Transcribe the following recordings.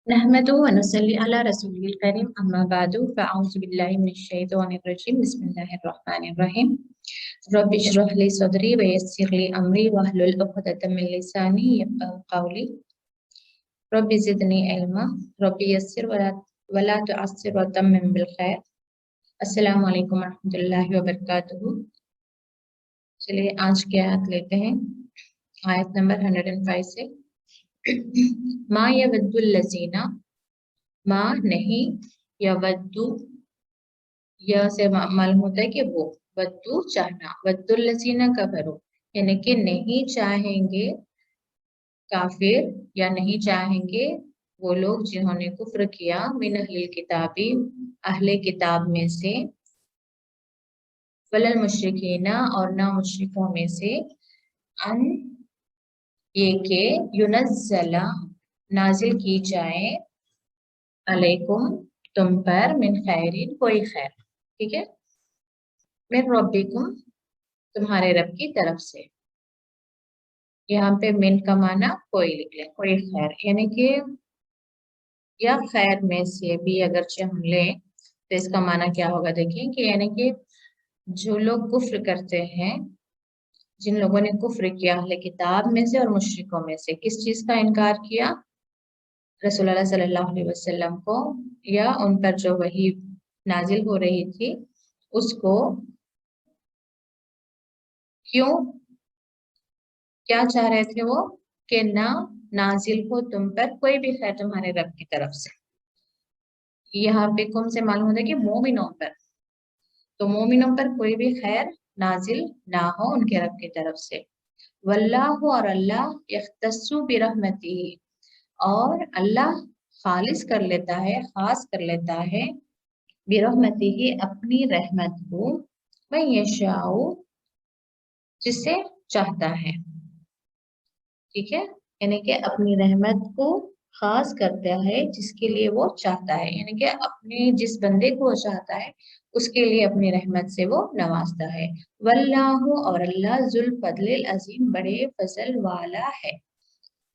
नहमदुहु व नुसल्ली अला रसूलिल करीम अम्मा बादु फ़अऊज़ु बिल्लाहि मिनश शैतानिर रजीम बिस्मिल्लाहिर रहमानिर रहीम रब्बि इश्रह ली सदरी व यस्सिर ली अमरी वहलुल उक़दतम मिन लिसानी यफ़क़हू क़ौली रब्बि ज़िदनी इल्मा रब्बि यस्सिर वला तुअस्सिर व तम्मिम बिल खैर। अस्सलामु अलैकुम व रहमतुल्लाहि व बरकातुहू। चलिए आज की आयत लेते हैं, आयत नंबर 105 से। मा यवद्दुल लज़ीना, मा नहीं, यवद्दु य से मालूम होता है कि वो, वद्दु चाहना, वद्दुल लज़ीना कफरू यानी कि नहीं चाहेंगे काफिर या नहीं चाहेंगे वो लोग जिन्होंने कुफ्र किया, मिन अहलिल किताबी अहले किताब में से, वलल मुश्रिकीना और ना मुश्रिकों में से, अन ये के युनज़्ज़ला नाजिल की जाए, अलैकुम तुम पर, मिन खैरिन कोई खैर, ठीक है, मिन रब्बिकुम तुम्हारे रब की तरफ से। यहाँ पे मिन का माना कोई लिख ले, कोई खैर यानी कि या खैर में से भी अगर हम लें तो इसका माना क्या होगा, देखिए कि यानी कि जो लोग कुफ्र करते हैं, जिन लोगों ने कुफ्र किया अहले किताब में से और मुश्रिकों में से, किस चीज का इनकार किया, रसूलुल्लाह सल्लल्लाहु अलैहि वसल्लम को, या उन पर जो वही नाजिल हो रही थी उसको, क्यों, क्या चाह रहे थे वो, कि ना नाजिल हो तुम पर कोई भी खैर तुम्हारे रब की तरफ से। यहाँ पे कुम से मालूम होता है कि मोमिनों पर, तो मोमिनों पर कोई भी खैर नाजिल ना हो उनके रब की तरफ से। वल्लाहु और अल्लाह यख्तस्सु बिरहमती और अल्लाह खालिस कर लेता है, खास कर लेता है, बिरहमती ही अपनी रहमत को, मैं यशाउ जिसे चाहता है, ठीक है, यानी कि अपनी रहमत को खास करता है जिसके लिए वो चाहता है, यानी कि अपने जिस बंदे को वो चाहता है उसके लिए अपनी रहमत से वो नवाजता है। वल्लाहु और अल्लाह जुल फजलिल अजीम बड़े फजल वाला है,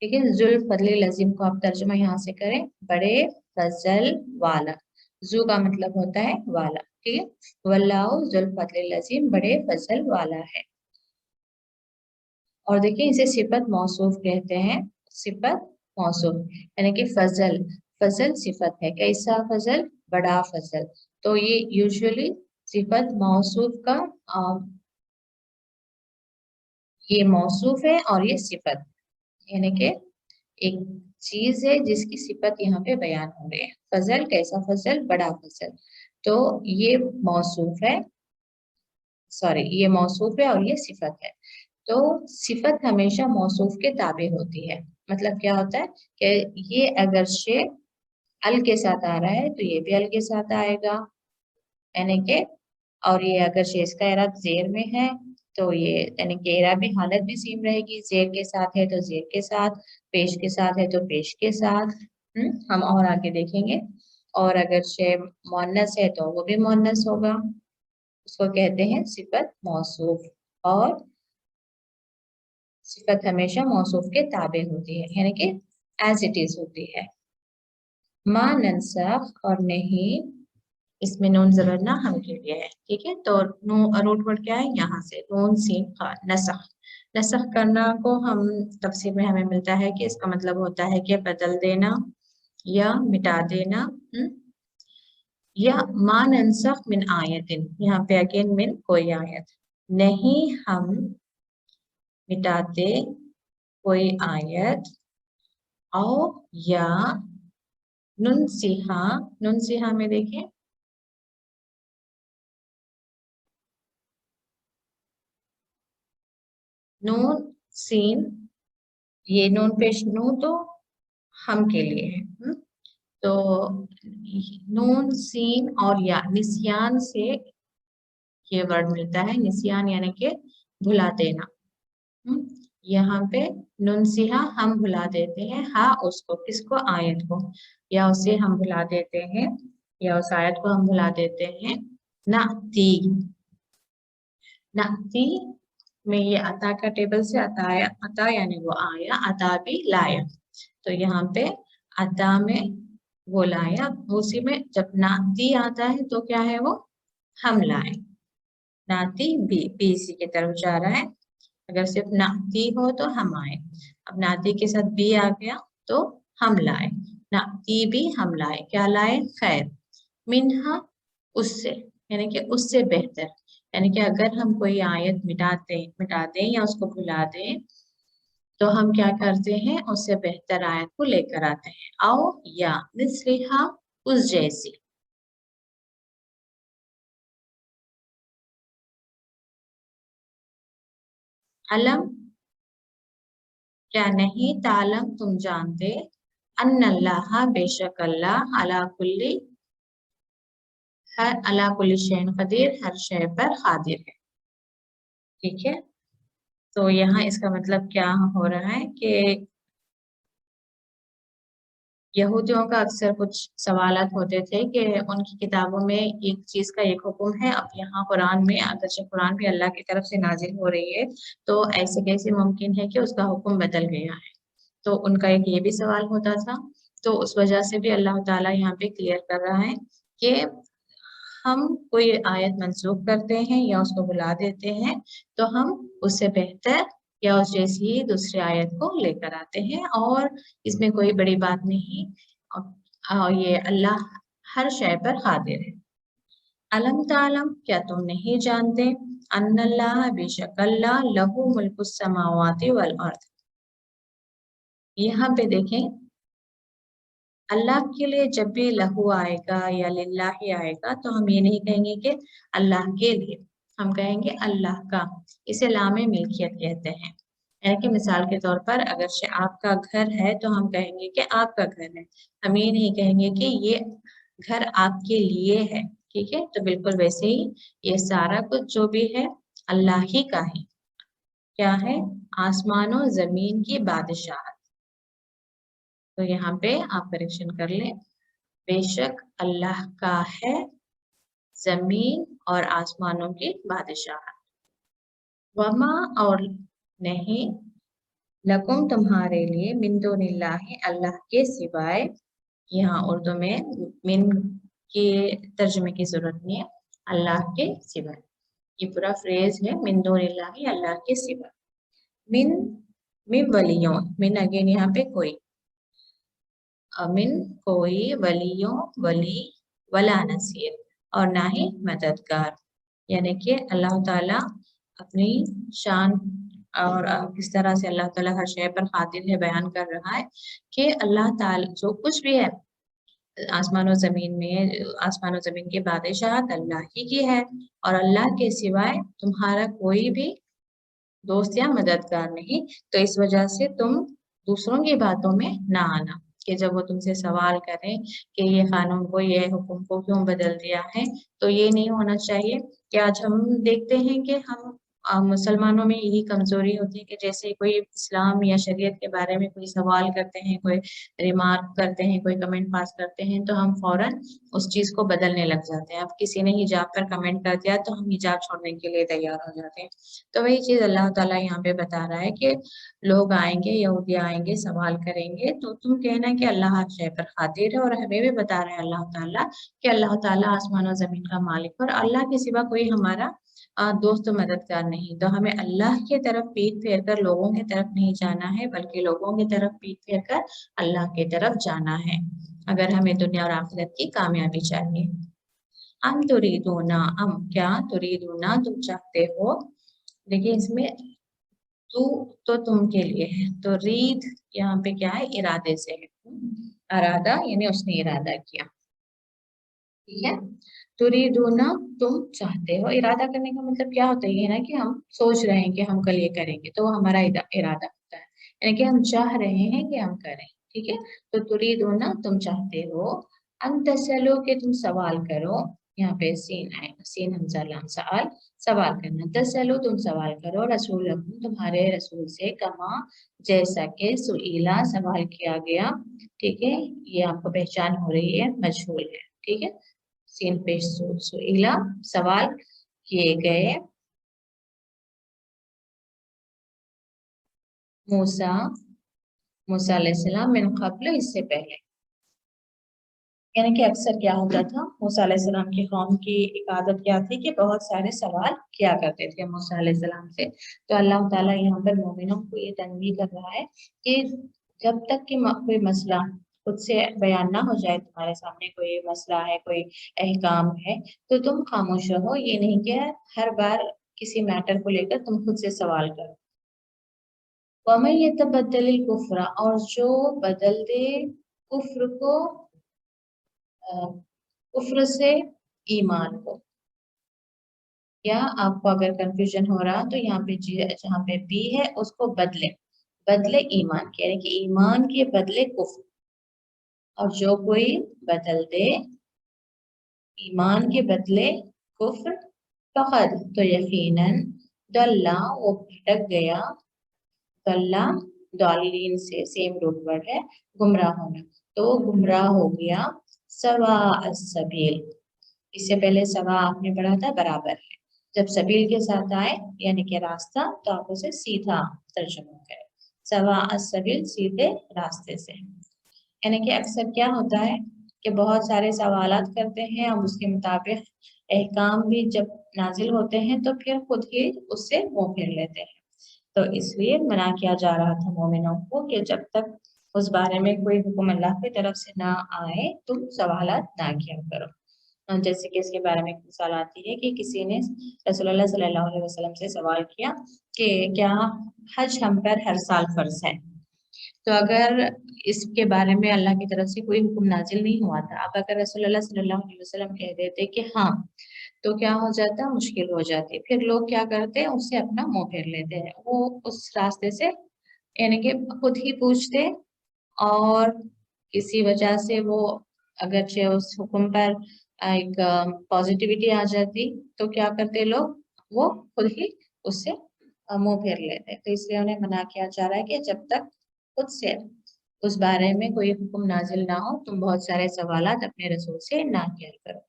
ठीक है। जुल फजलिल अजीम को आप तर्जुमा यहाँ से करें, बड़े फजल वाला, जू का मतलब होता है वाला, ठीक है। वल्लाहु जुल फजलिल अजीम बड़े फजल वाला है। और देखिए इसे सिफत मौसूफ कहते हैं, सिफत मौसूफ यानी कि फजल, फजल सिफत है, कैसा फजल, बड़ा फजल। तो ये यूजुअली सिफत मौसूफ का ये मौसूफ है और ये सिफत, यानी कि एक चीज है जिसकी सिफत यहाँ पे बयान हो रही है। फजल कैसा फजल, बड़ा फजल, तो ये मौसूफ है, सॉरी ये मौसूफ है और ये सिफत है। तो सिफत हमेशा मौसूफ के ताबे होती है, मतलब क्या होता है कि ये अगर शे अल के साथ आ रहा है तो ये भी अल के साथ आएगा, यानी कि, और ये अगर शे इसका इराब जेर में है तो ये यानी कि इराबी हालत भी सेम रहेगी, जेर के साथ है तो जेर के साथ, पेश के साथ है तो पेश के साथ। हम और आगे देखेंगे। और अगर शे मुअन्नस है तो वो भी मुअन्नस होगा, उसको कहते हैं सिफत मौसूफ। और सिफत हमेशा मौसूफ के ताबे होती है, यानी कि एज इट इज होती है। मा नंसख और नहीं, इसमें नून जबर ना हम के लिए है, ठीक है। तो रूट वर्ड क्या है, यहाँ से नून सीन खा, नसख। नसख करना को हम तफसीर में हमें मिलता है कि इसका मतलब होता है कि बदल देना या मिटा देना। या मा नंसख मिन आयतिन, यहाँ पे अगेन मिन कोई आयत, नहीं हम मिटाते कोई आयत, और या नुनसिहा, नुनसिहा में देखिए नून सीन, ये नून पेश नू तो हम के लिए है। तो नून सीन और या निस्यान से ये वर्ड मिलता है, निस्यान यानी कि भुला देना। यहाँ पे नुनसिहा हम भुला देते हैं, हाँ उसको, किसको, आयत को, या उसे हम भुला देते हैं, या उस आयत को हम भुला देते हैं। नाती, नाती में ये अता का टेबल से अता यानी वो आया, अता भी लाया, तो यहाँ पे अता में वो लाया, उसी में जब नाती आता है तो क्या है वो, हम लाए। नाती बी सी की तरफ जा रहा है, अगर सिर्फ नाती हो तो हम आए। अब नाती के साथ बी आ गया तो हम लाए, नाती भी हम लाए, क्या लाए, खैर। मिन्हा, उससे, यानी कि उससे बेहतर, यानी कि अगर हम कोई आयत मिटा दें या उसको भुला दें तो हम क्या करते हैं, उससे बेहतर आयत को लेकर आते हैं। आओ या मिसलिहा, उस जैसी। अलम, क्या नहीं, तालम, तुम जानते, अन्नल्लाह, बेशक अल्लाह, अला कुल्ली, हर, अला कुल्ली शैन कदीर, हर शय पर कादिर है। ठीक है, तो यहाँ इसका मतलब क्या हो रहा है कि यहूदियों का अक्सर कुछ सवालात होते थे कि उनकी किताबों में एक चीज का एक हुक्म है, अब यहाँ कुरान में, अगरचे कुरान भी अल्लाह की तरफ से नाजिल हो रही है, तो ऐसे कैसे मुमकिन है कि उसका हुक्म बदल गया है। तो उनका एक ये भी सवाल होता था। तो उस वजह से भी अल्लाह ताला यहाँ पे क्लियर कर रहा है कि हम कोई आयत मंसूख करते हैं या उसको भुला देते हैं तो हम उससे बेहतर या उस जैसी ही दूसरी आयत को लेकर आते हैं, और इसमें कोई बड़ी बात नहीं। ये अल्लाह हर शय पर कादिर है। अलम तालम, क्या तुम नहीं जानते, अन्नल्लाह, बेशक अल्लाह, लहू मुल्कुस समावाति वल अर्द। यहाँ पे देखें, अल्लाह के लिए जब भी लहू आएगा या लिल्लाही आएगा तो हम ये नहीं कहेंगे कि अल्लाह के लिए, हम कहेंगे अल्लाह का। इसे लामे मिल्कियत कहते हैं। यानी कि मिसाल के तौर पर अगर से आपका घर है तो हम कहेंगे कि आपका घर है, हम ये नहीं कहेंगे कि ये घर आपके लिए है। ठीक है, तो बिल्कुल वैसे ही ये सारा कुछ जो भी है अल्लाह ही का है। क्या है, आसमानों जमीन की बादशाह। तो यहाँ पे आप करेक्शन कर लें, बेशक अल्लाह का है जमीन और आसमानों की बादशाह। वमा, और नहीं, लकुम, तुम्हारे लिए, मिन दुनिल्लाहि, अल्लाह के सिवाय। यहाँ उर्दू में मिन के तर्जुमे की जरूरत नहीं है, अल्लाह के सिवाय, ये पूरा फ्रेज है, मिन दुनिल्लाहि, अल्लाह के सिवाय। मिन, मिन वलियों, मिन अगेन यहाँ पे कोई, अमिन कोई, वलियों वली, वला नसीर, और ना ही मददगार। यानी कि अल्लाह ताला अपनी शान और किस तरह से अल्लाह ताला हर शय पर कादिर है बयान कर रहा है कि अल्लाह ताला जो कुछ भी है आसमान और जमीन में, आसमान और जमीन की बादशाहत अल्लाह ही की है, और अल्लाह के सिवाय तुम्हारा कोई भी दोस्त या मददगार नहीं। तो इस वजह से तुम दूसरों की बातों में ना आना, कि जब वो तुमसे सवाल करें कि ये कानून को, ये हुक्म को क्यों बदल दिया है, तो ये नहीं होना चाहिए। कि आज हम देखते हैं कि हम मुसलमानों में यही कमजोरी होती है कि जैसे कोई इस्लाम या शरीयत के बारे में कोई सवाल करते हैं, कोई रिमार्क करते हैं, कोई कमेंट पास करते हैं, तो हम फौरन उस चीज को बदलने लग जाते हैं। अब किसी ने हिजाब पर कमेंट कर दिया तो हम हिजाब छोड़ने के लिए तैयार हो जाते हैं। तो वही चीज अल्लाह ताला यहाँ पे बता रहा है कि लोग आएंगे, यहूदी आएंगे, सवाल करेंगे, तो तुम कहना कि अल्लाह हर शय पर कादिर है। और हमें भी बता रहा है अल्लाह ताला कि अल्लाह ताला आसमान और जमीन का मालिक, और अल्लाह के सिवा कोई हमारा दोस्त मददगार नहीं। तो हमें अल्लाह की तरफ पीठ फेर कर लोगों की तरफ नहीं जाना है, बल्कि लोगों की तरफ पीठ फेर कर अल्लाह की तरफ जाना है, अगर हमें दुनिया और आखिरत की कामयाबी चाहिए। हम तुरीदूना, हम क्या, तुरीदूना तुम चाहते हो। देखिए इसमें तू तो तुम के लिए है, तो रीद यहाँ पे क्या है, इरादे से है। अरादा यानी उसने इरादा किया। ठीक है, तुरीदूना तुम चाहते हो, इरादा करने का मतलब क्या होता है, ये ना कि हम सोच रहे हैं कि हम कल ये करेंगे, तो वो हमारा इरादा होता है, यानी कि हम चाह रहे हैं कि हम करें। ठीक है, तो तुरीदूना तुम चाहते हो, अन तसलो के तुम सवाल करो। यहाँ पे सीन आएगा, सीन हमजा लाम सवाल, सवाल करना। तसलो तुम सवाल करो, रसूल तुम्हारे रसूल से, कमा जैसा के सुईला सवाल किया गया। ठीक है, ये आपको पहचान हो रही है, मजहूल है। ठीक है, सीन पे सुइला सवाल किए गए, मूसा, मूसा अलैहिस्सलाम, मिन क़ब्ल इससे पहले। यानी कि अक्सर क्या होता था, मूसा अलैहिस्सलाम की कौम की एक आदत क्या थी कि बहुत सारे सवाल किया करते थे मूसा अलैहिस्सलाम से। तो अल्लाह ताला यहाँ पर मोमिनों को ये तनबीह कर रहा है कि जब तक कि कोई मसला खुद से बयान ना हो जाए, तुम्हारे सामने कोई मसला है, कोई अहकाम है, तो तुम खामोश रहो। ये नहीं कि हर बार किसी मैटर को लेकर तुम खुद से सवाल करो। वमन यतबद्दल कुफ्रा, और जो बदल दे कुफ्र को, कुफ्र से ईमान को, या आपको अगर कंफ्यूजन हो रहा तो यहाँ पे जहाँ पे बी है उसको बदले, बदले ईमान के, यानी कि ईमान के बदले कुफ्र। और जो कोई बदल दे ईमान के बदले कुफ्र, फकद, तो यकीनन, दल्ला, वो भटक गया, दल्ला दालिन से सेम रूट वर्ड है, गुमराह होना, तो वो गुमराह हो गया, सवा सबील। इससे पहले सवा आपने पढ़ा था बराबर है, जब सबील के साथ आए यानी कि रास्ता, तो आप उसे सीधा तर्जुमा करें, सवा सबील, सीधे रास्ते से। यानी कि अक्सर क्या होता है कि बहुत सारे सवालात करते हैं, हम उसके मुताबिक अहकाम भी जब नाजिल होते हैं तो फिर खुद ही उससे मुंह फेर लेते हैं। तो इसलिए मना किया जा रहा था मोमिनों को कि जब तक उस बारे में कोई हुक्म अल्लाह की तरफ से ना आए तुम सवालात ना किया करो। जैसे कि इसके बारे में एक मिसाल आती है कि किसी ने रसूलुल्लाह सल्लल्लाहु अलैहि वसल्लम से सवाल किया कि क्या हज हम पर हर साल फर्ज है। तो अगर इसके बारे में अल्लाह की तरफ से कोई हुक्म नाजिल नहीं हुआ था, अब अगर रसूलुल्लाह सल्लल्लाहु अलैहि वसल्लम कह देते कि हाँ, तो क्या हो जाता, मुश्किल हो जाती। फिर लोग क्या करते हैं, उससे अपना मुंह फेर लेते हैं, वो उस रास्ते से यानी कि खुद ही पूछते, और किसी वजह से वो अगरचे उस हुक्म पर एक पॉजिटिविटी आ जाती, तो क्या करते लोग, वो खुद ही उससे मुंह फेर लेते। तो इसलिए उन्हें मना किया जा रहा है कि जब तक खुद से उस बारे में कोई हुक्म नाजिल ना हो, तुम बहुत सारे सवालात अपने रसूल से ना किया करो।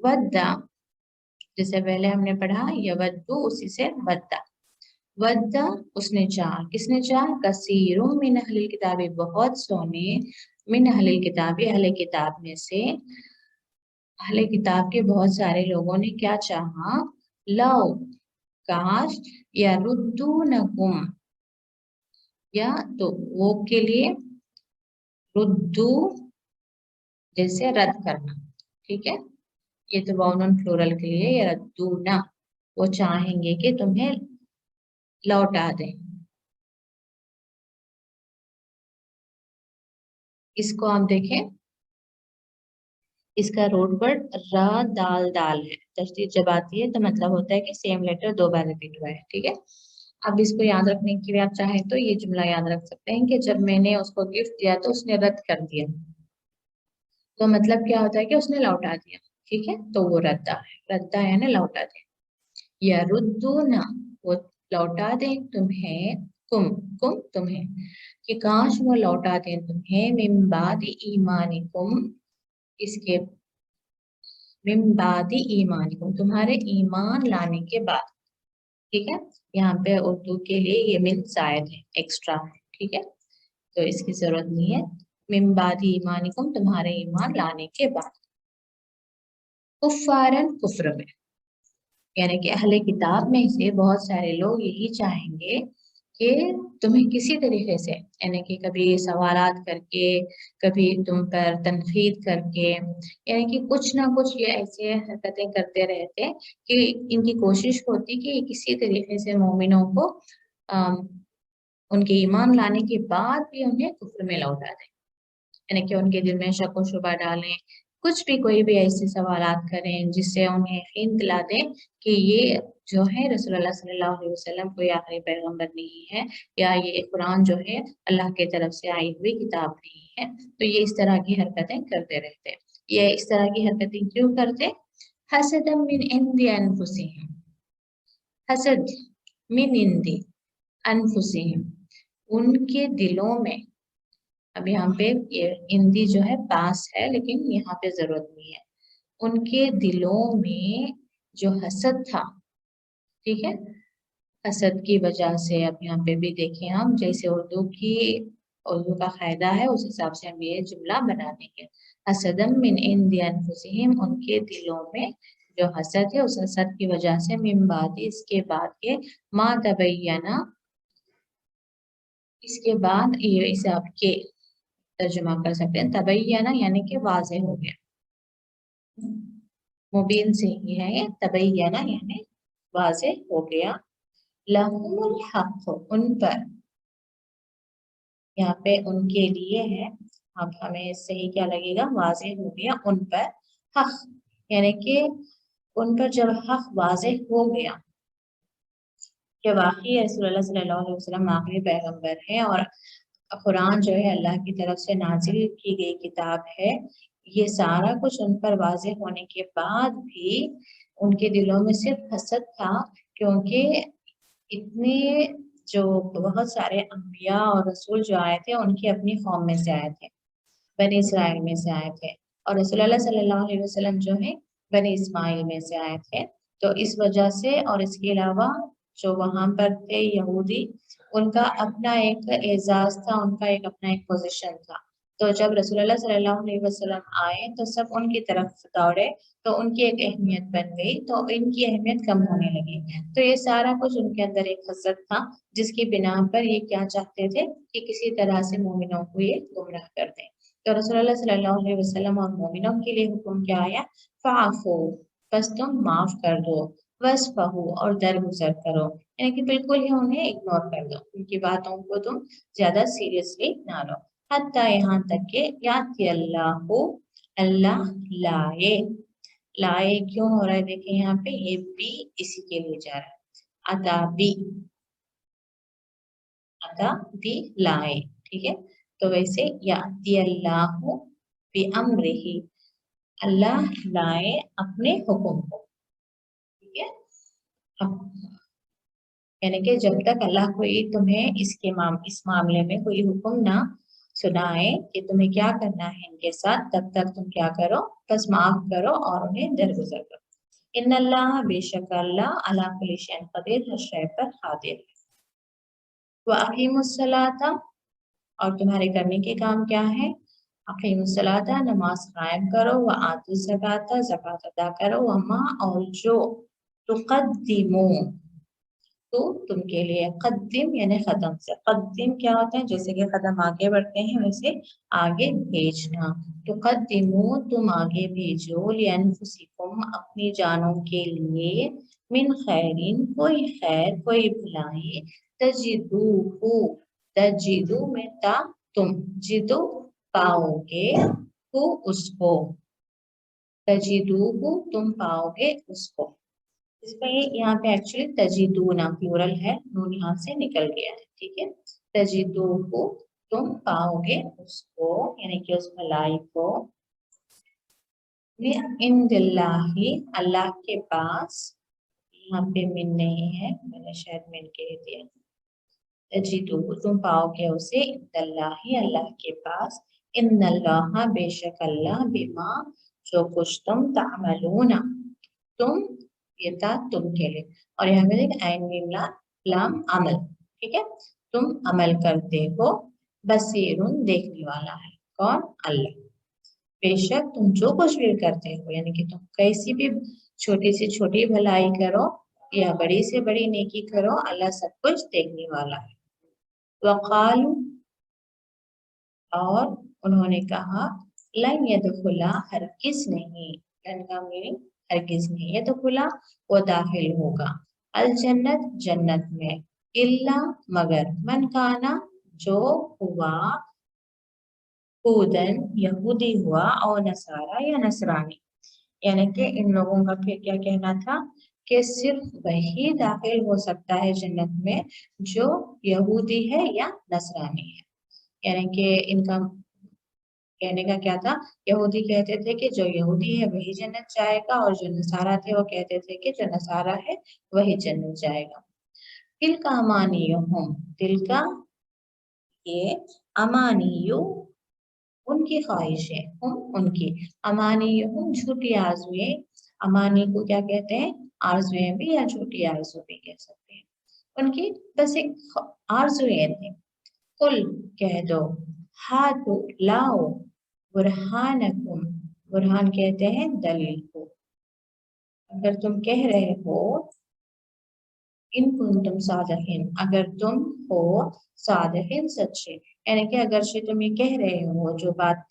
वद्दा, जैसे पहले हमने पढ़ा, यवद्दू, उसी से वद्दा, वद्दा उसने चाहा, किसने चाहा, कसीरों मिन अहलिल किताबी, बहुत सोने, मिन अहलिल किताबी, अहले किताब में से, अहले किताब के बहुत सारे लोगों ने क्या चाहा, लव, काश, या रुद्दू नकुम, या तो वो के लिए, रुद्दू जैसे रद्द करना, ठीक है, ये तो बाउन प्लूरल के लिए, या रद्दू ना, वो चाहेंगे कि तुम्हें लौटा दें। इसको आप देखें, इसका रोड वर्ड रा दाल दाल है, तशदीद जब आती है तो मतलब होता है कि सेम लेटर दो बार रिपीट हुआ है, ठीक है। अब इसको याद रखने की भी आप चाहें तो ये जुमला याद रख सकते हैं कि जब मैंने उसको गिफ्ट दिया तो उसने रद्द कर दिया, तो मतलब क्या होता है कि उसने लौटा दिया, ठीक है, तो वो रद्दा है, रद्दा यानी लौटा दे, या रुद्दू ना, वो लौटा दे तुम्हें, कुम तुम्हें, कि काश वो लौटा दें तुम्हें, मिन बाद ईमानिकुम, इसके, मिन बाद ईमानिकुम, तुम्हारे ईमान लाने के बाद, ठीक है। यहाँ पे उर्दू के लिए ये मिन जायद है, एक्स्ट्रा है, ठीक है, तो इसकी जरूरत नहीं है। मिन बाद ईमानिकुम, तुम्हारे ईमान लाने के बाद, कुफ्फारन, कुफ्र में, यानी कि अहले किताब में से बहुत सारे लोग यही चाहेंगे कि तुम्हें किसी तरीके से, यानी कि कभी सवालात करके, कभी तुम पर तनकीद करके, यानी कि कुछ ना कुछ ये ऐसे हरकतें करते रहते कि इनकी कोशिश होती कि ये किसी तरीके से मोमिनों को अम, उनके ईमान लाने के बाद भी उन्हें कुफ्र में लौटा दें, यानी कि उनके दिल में शक व शुबा डालें, कुछ भी कोई भी ऐसे सवालात करें जिससे उन्हें यकीन दिला दें कि ये जो है रसूलुल्लाह सल्लल्लाहु अलैहि वसल्लम कोई आखिरी पैगंबर नहीं है, या ये कुरान जो है अल्लाह की तरफ से आई हुई किताब नहीं है। तो ये इस तरह की हरकतें करते रहते हैं। ये इस तरह की हरकतें क्यों करते, हसदम मिन इंदी अनफुसिहिम, हसद मिन इंदी अनफुसिहिम, उनके दिलों में, अब यहाँ पे ये हिंदी जो है पास है लेकिन यहाँ पे जरूरत नहीं है, उनके दिलों में जो हसद था, ठीक है, हसद की वजह से, अब यहाँ पे भी देखें हम, जैसे उर्दू की اردو کا قاعدہ ہے، اس حساب سے ہم یہ جملہ بنا دیں گے. حسدم من عند انفسہم، ان کے دلوں میں جو حسد ہے اس حسد کی وجہ سے، من بعد اس کے بعد کے، ما تبینہ اس کے بعد، یہ اسے آپ کے ترجمہ کر سکتے ہیں، تبینہ یعنی کہ واضح ہو گیا، مبین سے ہی ہے یہ، تبینہ یعنی واضح ہو گیا. لہم الحق، ان پر، یہاں پہ ان کے لیے ہے، اب ہمیں اس سے ہی کیا لگے گا، واضح ہو گیا ان پر حق، یعنی کہ ان پر جب حق واضح ہو گیا کہ واقعی رسول اللہ صلی اللہ علیہ وسلم آخری پیغمبر ہے اور قرآن جو ہے اللہ کی طرف سے نازل کی گئی کتاب ہے، یہ سارا کچھ ان پر واضح ہونے کے بعد بھی ان کے دلوں میں صرف حسد تھا، کیونکہ اتنے جو بہت سارے انبیاء اور رسول جو آئے تھے ان کی اپنی قوم میں سے آئے تھے، بنی اسرائیل میں سے آئے تھے، اور رسول اللہ صلی اللہ علیہ وسلم جو ہے بنی اسماعیل میں سے آئے تھے. تو اس وجہ سے، اور اس کے علاوہ جو وہاں پر تھے یہودی، ان کا اپنا ایک اعزاز تھا، ان کا ایک اپنا ایک پوزیشن تھا. تو جب رسول اللہ صلی اللہ علیہ وسلم آئے تو سب ان کی طرف دوڑے، تو ان کی ایک اہمیت بن گئی، تو ان کی اہمیت کم ہونے لگی. تو یہ سارا کچھ ان کے اندر ایک حسد تھا، جس کی بنا پر یہ کیا چاہتے تھے کہ کسی طرح سے مومنوں کو یہ گمراہ کر دیں. تو رسول اللہ صلی اللہ علیہ وسلم اور مومنوں کے لیے حکم کیا آیا، فعفو، بس تم معاف کر دو، وصفحو، اور درگزر کرو، یعنی کہ بالکل ہی انہیں اگنور کر دو، ان کی باتوں کو تم زیادہ سیریسلی نہ لو. حتیٰ یہاں تک کہ یاتی اللہ، اللہ لائے، لائے کیوں ہو رہا ہے دیکھیں یہاں پہ، یہ بھی اسی کے لیے جا رہا ہے، اتا بھی، اتا بھی لائے، ٹھیک ہے. تو ویسے یاتی اللہ بامرہ، اللہ لائے اپنے حکم کو، ٹھیک ہے. یعنی کہ جب تک اللہ کوئی تمہیں اس معاملے میں کوئی حکم نہ سنائے کہ تمہیں کیا کرنا ہے ان کے ساتھ، تب تک تم کیا کرو، بس معاف کرو اور انہیں درگزر کرو. ان اللہ، بے شک اللہ، علی کل شیء قدیر، ہر شے پر قادر ہے. وَأَقِیمُوا الصَّلَاةَ، اور تمہارے کرنے کے کام کیا ہے، اقیموا الصلاۃ، نماز قائم کرو، وآتوا الزکاۃ، زکوٰۃ ادا کرو، وما، اور جو، تقدموا، تو تم کے لیے، قدم یعنی قدم سے، قدم کیا ہوتا ہے، جیسے کہ قدم آگے بڑھتے ہیں ویسے آگے بھیجنا. تقدموا، تم آگے بھیجو، لانفسکم، اپنی جانوں کے لیے، من خیرین، کوئی خیر، کوئی بھلائی، تجدوہ، تجدو میں تا، تم، جدو پاؤ گے، تو اس کو، تجدوہ تم پاؤ گے اس کو. اس میں یہاں پہ ایکچولی تجدون پلورل ہے، نون یہاں سے نکل گیا ہے، ٹھیک ہے. تجدوہ تم پاؤ گے اس کو، یعنی کہ اس بھلائی کو، عند اللہ، اللہ کے پاس، یہاں پہ من نہیں ہے، میں نے شاید من کہہ دیا. تجدوہ تم پاؤ گے اسے، عند اللہ، اللہ کے پاس، ان اللہ، بے شک اللہ، بما، جو کچھ تم، تعملون، تم، یہ تھا تم کے لیے، اور یہاں پہ دیکھ عین میم لام عمل، ٹھیک ہے، تم عمل کرتے ہو، بصیرun، دیکھنے والا ہے، کون، اللہ. بے شک تم جو کچھ بھی کرتے ہو، یعنی کہ تم کیسی بھی چھوٹی سے چھوٹی بھلائی کرو یا بڑی سے بڑی نیکی کرو، اللہ سب کچھ دیکھنے والا ہے. وقالوا، اور انہوں نے کہا، لن يدخل، ہرگز نہیں، لن کا میننگ ہرگز نہیں، يدخل وہ داخل ہوگا، الجنت، جنت میں، الا، مگر، من کانا، جو ہوا، ہودن، یہودی ہوا، اور نصارا، یا نصرانی. یعنی کہ ان لوگوں کا پھر کیا کہنا تھا کہ صرف وہی داخل ہو سکتا ہے جنت میں جو یہودی ہے یا نصرانی ہے. یعنی کہ ان کا کہنے کا کیا تھا، یہودی کہتے تھے کہ جو یہودی ہے وہی جنت جائے گا، اور جو نصارا تھے وہ کہتے تھے کہ جو نصارا ہے وہی جنت جائے گا. دل کا امانیہم، دل کا یہ امانیو، ان کی خواہشیں، ان کی، امانیہم، جھوٹی آرزویں، امانی کو کیا کہتے ہیں، آرزویں بھی، یا جھوٹی آرزو بھی کہہ سکتے ہیں. ان کی بس ایک آرزویں تھیں. कुल कह दो, हाथो लाओ, बुरहानकुम, बुरहान कहते हैं दलील को। अगर तुम कह रहे हो इन कुंतुम सादिकीन, अगर तुम हो सादिकीन सच्चे, यानी कि अगर से तुम ये कह रहे हो जो बात,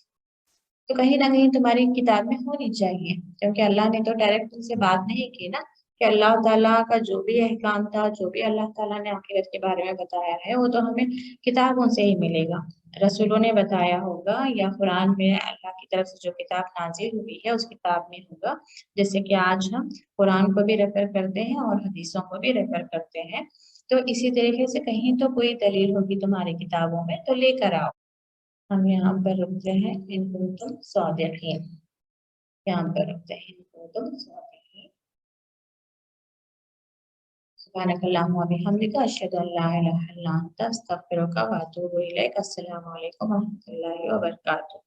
तो कहीं ना कहीं तुम्हारी किताब में होनी चाहिए, क्योंकि अल्लाह ने तो डायरेक्ट तुमसे बात नहीं की ना, कि अल्लाह ताला का जो भी अहकाम था, जो भी अल्लाह ताला ने आखिरत के बारे में बताया है, वो तो हमें किताबों से ही मिलेगा, रसूलों ने बताया होगा, या कुरान में अल्लाह की तरफ से जो किताब नाजिल हुई है उस किताब में होगा। जैसे कि आज हम कुरान को भी रेफर करते हैं और हदीसों को भी रेफर करते हैं, तो इसी तरीके से कहीं तो कोई दलील होगी तुम्हारी किताबों में, तो लेकर आओ। हम यहाँ पर रुकते हैं, इन कुंतुम सादिकीन, यहाँ पर रुकते हैं, इन कुंतुम सादिकीन। सुब्हानकल्लाहुम्मा व बिहम्दिका अशहदु अन ला इलाहा इल्ला अंता अस्तगफिरुका व अतूबु इलैक। अस्सलामु अलैकुम व रहमतुल्लाहि व बरकातुहू।